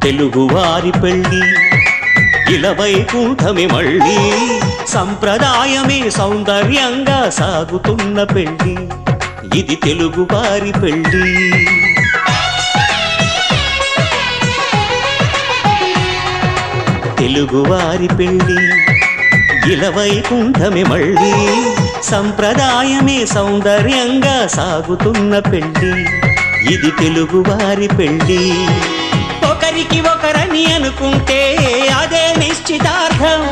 తెలుగువారి పెళ్ళి ఇలవైకుంఠమే మళ్ళీ సంప్రదాయమే సౌందర్యంగా సాగుతున్న పెళ్ళి ఇది తెలుగువారి పెళ్ళి తెలుగువారి పెళ్ళి ఇలవైకుంఠమే మళ్ళీ సంప్రదాయమే సౌందర్యంగా సాగుతున్న పెళ్ళి ఇది తెలుగువారి పెళ్ళి ఒకరికి ఒకరని అనుకుంటే అదే నిశ్చితార్థం